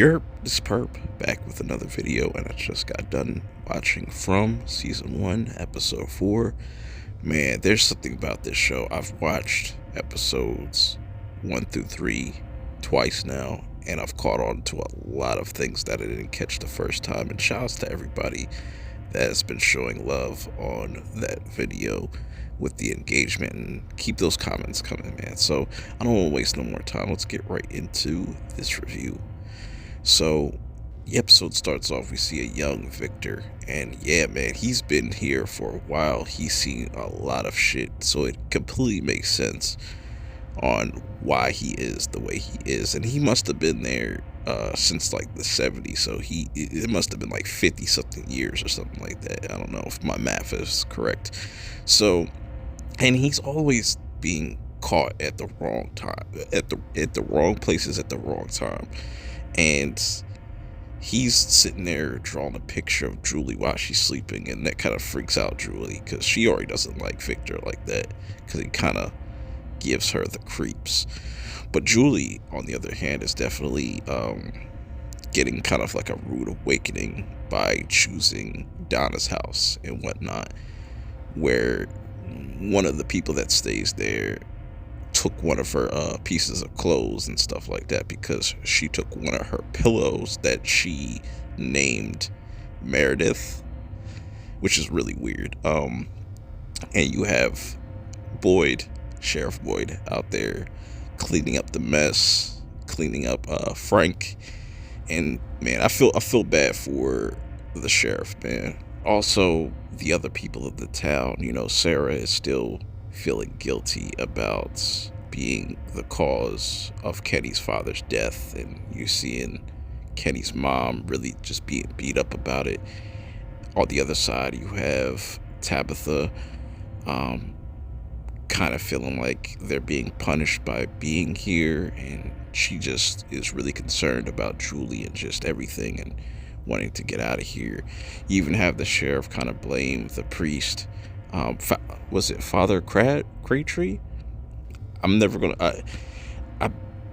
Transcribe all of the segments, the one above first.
This Perp back with another video, and I just got done watching From Season 1, Episode 4. Man, there's something about this show. I've watched episodes 1 through 3 twice now, and I've caught on to a lot of things that I didn't catch the first time. And shouts to everybody that has been showing love on that video with the engagement, and keep those comments coming, man. So I don't want to waste no more time. Let's get right into this review. So the episode starts off, we see a young Victor, and yeah, man, he's been here for a while. He's seen a lot of shit, so it completely makes sense on why he is the way he is. And he must have been there since like the 70s, so it must have been like 50 something years or something like that. I don't know if my math is correct. So, and he's always being caught at the wrong time, at the wrong places at the wrong time. And he's sitting there drawing a picture of Julie while she's sleeping, and that kind of freaks out Julie because she already doesn't like Victor like that, because he kind of gives her the creeps. But Julie, on the other hand, is definitely getting kind of like a rude awakening by choosing Donna's house and whatnot, where one of the people that stays there took one of her pieces of clothes and stuff like that, because she took one of her pillows that she named Meredith, which is really weird. And you have Sheriff Boyd out there cleaning up the mess, cleaning up Frank. And man, I feel bad for the sheriff, man. Also, the other people of the town, Sarah is still feeling guilty about being the cause of Kenny's father's death, and you're seeing Kenny's mom really just being beat up about it. On the other side, you have Tabitha kind of feeling like they're being punished by being here, and she just is really concerned about Julie and just everything and wanting to get out of here. You even have the sheriff kind of blame the priest. Was it Father Craytree? I'm never gonna. I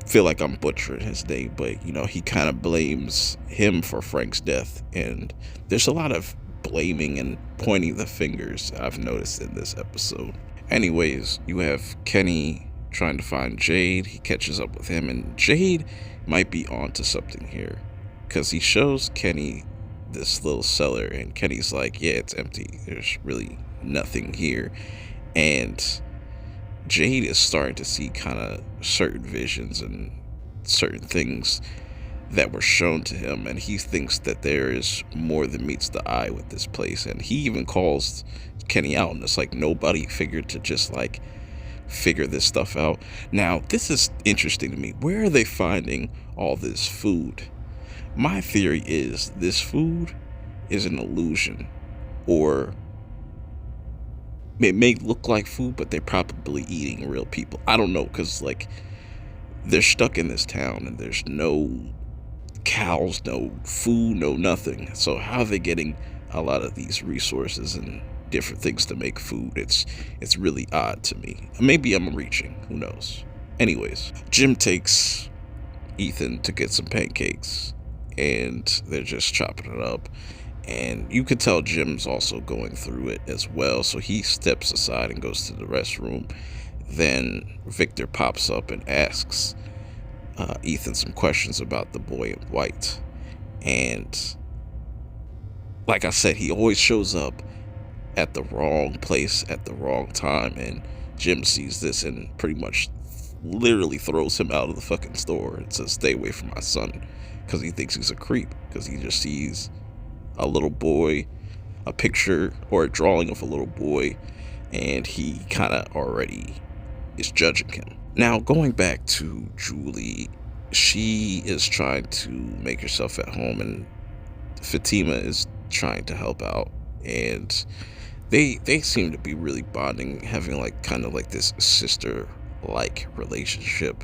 feel like I'm butchering his name, but he kind of blames him for Frank's death, and there's a lot of blaming and pointing the fingers I've noticed in this episode. Anyways, you have Kenny trying to find Jade. He catches up with him, and Jade might be onto something here, because he shows Kenny this little cellar, and Kenny's like, yeah, it's empty. There's really nothing here. And Jade is starting to see kind of certain visions and certain things that were shown to him, and he thinks that there is more than meets the eye with this place. And he even calls Kenny out, and it's like nobody figured to just like figure this stuff out. Now, this is interesting to me. Where are they finding all this food? My theory is this food is an illusion, or it may look like food, but they're probably eating real people. I don't know, because like they're stuck in this town and there's no cows, no food, no nothing. So how are they getting a lot of these resources and different things to make food? It's really odd to me. Maybe I'm reaching, who knows. Anyways, Jim takes Ethan to get some pancakes, and they're just chopping it up. And you could tell Jim's also going through it as well, so he steps aside and goes to the restroom. Then Victor pops up and asks Ethan some questions about the boy in white. And like I said, he always shows up at the wrong place at the wrong time, and Jim sees this and pretty much literally throws him out of the fucking store and says, stay away from my son, because he thinks he's a creep, because he just sees a little boy, a picture or a drawing of a little boy, and he kind of already is judging him. Now, going back to Julie, she is trying to make herself at home, and Fatima is trying to help out, and they seem to be really bonding, having like kind of like this sister like relationship.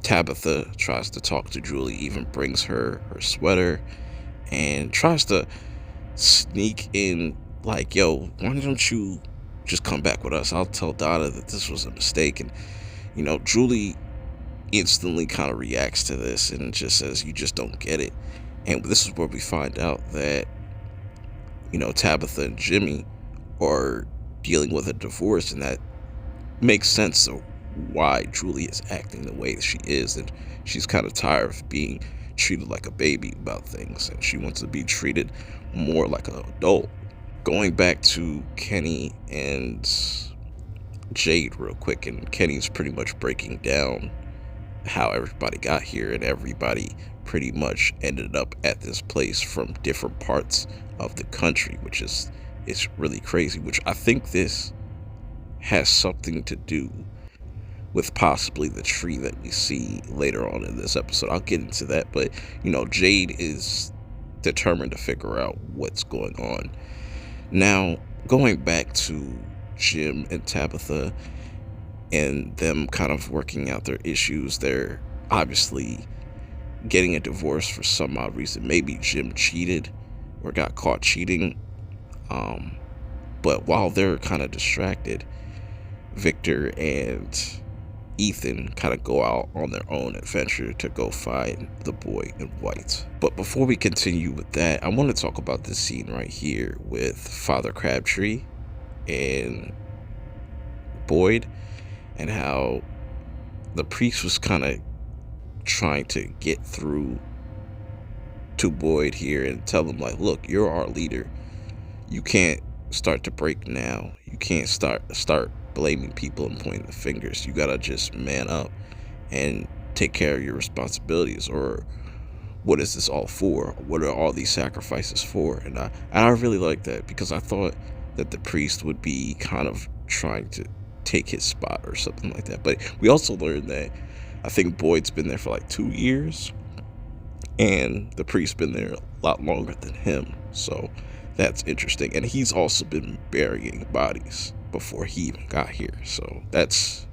Tabitha tries to talk to Julie, even brings her sweater, and tries to sneak in like, yo, why don't you just come back with us? I'll tell Donna that this was a mistake. And Julie instantly kind of reacts to this and just says, "You just don't get it." And this is where we find out that, Tabitha and Jimmy are dealing with a divorce, and that makes sense of why Julie is acting the way that she is. And she's kind of tired of being treated like a baby about things, and she wants to be treated more like an adult. Going back to Kenny and Jade real quick, and Kenny's pretty much breaking down how everybody got here, and everybody pretty much ended up at this place from different parts of the country, which is it's really crazy, which I think this has something to do with possibly the tree that we see later on in this episode. I'll get into that, but Jade is determined to figure out what's going on. Now, going back to Jim and Tabitha and them kind of working out their issues, they're obviously getting a divorce for some odd reason. Maybe Jim cheated or got caught cheating. But while they're kind of distracted, Victor and Ethan kind of go out on their own adventure to go find the boy in white. But before we continue with that, I want to talk about this scene right here with Father Crabtree and Boyd, and how the priest was kind of trying to get through to Boyd here and tell him, like, look, you're our leader. You can't start to break now. You can't start blaming people and pointing the fingers. You gotta just man up and take care of your responsibilities. Or what is this all for? What are all these sacrifices for? And I really like that, because I thought that the priest would be kind of trying to take his spot or something like that. But we also learned that I think Boyd's been there for like 2 years, and the priest's been there a lot longer than him. So that's interesting. And he's also been burying bodies before he even got here. So that's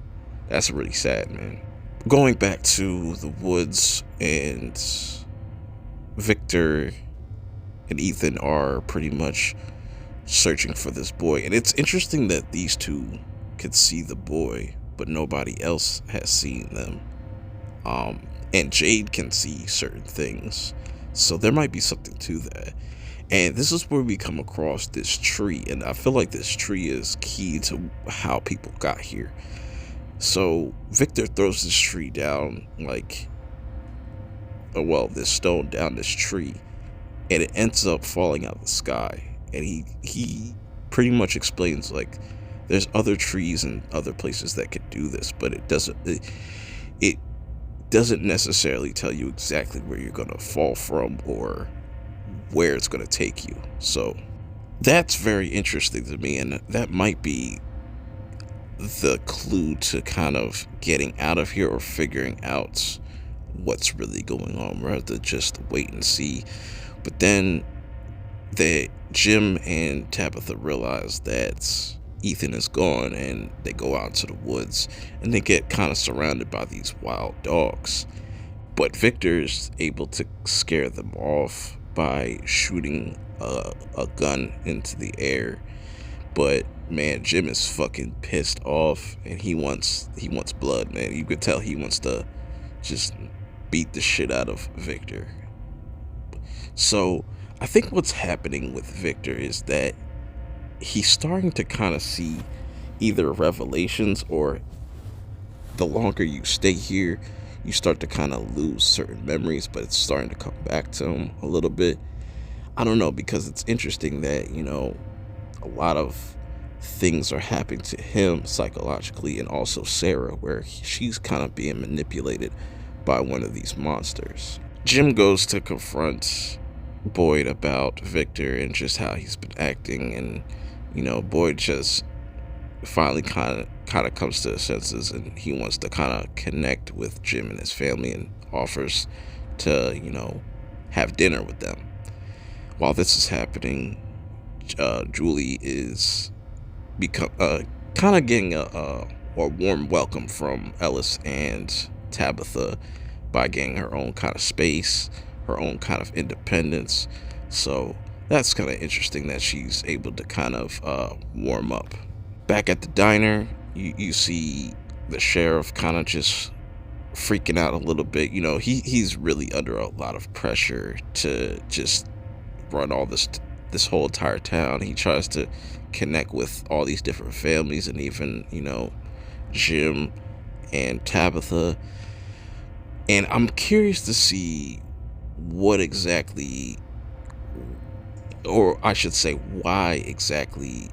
really sad, man. Going back to the woods, and Victor and Ethan are pretty much searching for this boy. And it's interesting that these two could see the boy, but nobody else has seen them. And Jade can see certain things. So there might be something to that. And this is where we come across this tree. And I feel like this tree is key to how people got here. So Victor throws this tree down, this stone down this tree, and it ends up falling out of the sky. And he pretty much explains, like, there's other trees and other places that could do this, but it doesn't necessarily tell you exactly where you're going to fall from or where it's going to take you. So that's very interesting to me, and that might be the clue to kind of getting out of here or figuring out what's really going on, rather than just wait and see. But then Jim and Tabitha realize that Ethan is gone, and they go out into the woods, and they get kind of surrounded by these wild dogs. But Victor is able to scare them off by shooting a gun into the air. But man, Jim is fucking pissed off, and he wants blood, man. You could tell he wants to just beat the shit out of Victor. So I think what's happening with Victor is that he's starting to kind of see either revelations, or the longer you stay here, you start to kind of lose certain memories, but it's starting to come back to him a little bit. I don't know, because it's interesting that, a lot of things are happening to him psychologically, and also Sarah, where she's kind of being manipulated by one of these monsters. Jim goes to confront Boyd about Victor and just how he's been acting, and Boyd just finally kind of comes to his senses, and he wants to kind of connect with Jim and his family, and offers to have dinner with them. While this is happening, Julie is kind of getting a warm welcome from Ellis and Tabitha by getting her own kind of space, her own kind of independence. So that's kind of interesting that she's able to kind of warm up. Back at the diner, you see the sheriff kind of just freaking out a little bit. He's really under a lot of pressure to just run all this whole entire town. He tries to connect with all these different families, and even Jim and Tabitha. And I'm curious to see what exactly, or I should say, why exactly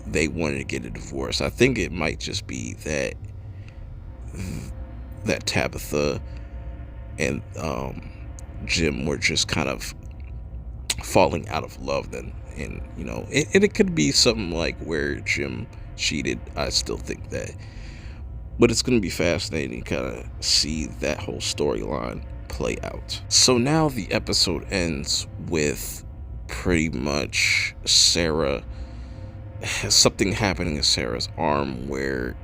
they wanted to get a divorce. I think it might just be that Tabitha and Jim were just kind of falling out of love then. And it could be something like where Jim cheated. I still think that, but it's going to be fascinating to kind of see that whole storyline play out. So now the episode ends with pretty much something happening to Sarah's arm, where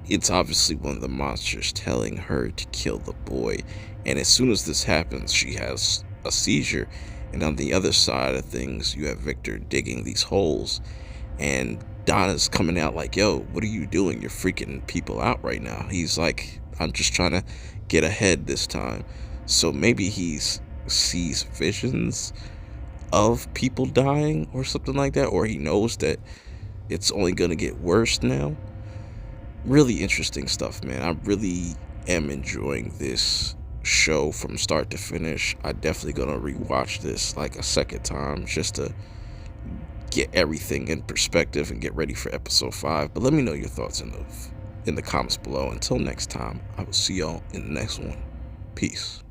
it's obviously one of the monsters telling her to kill the boy. And as soon as this happens, she has a seizure. And on the other side of things, you have Victor digging these holes. And Donna's coming out like, yo, what are you doing? You're freaking people out right now. He's like, I'm just trying to get ahead this time. So maybe he sees visions of people dying or something like that. Or he knows that it's only going to get worse now. Really interesting stuff, man. I really am enjoying this show from start to finish. I definitely gonna rewatch this like a second time just to get everything in perspective and get ready for episode 5. But let me know your thoughts in the comments below. Until next time, I will see y'all in the next one. Peace.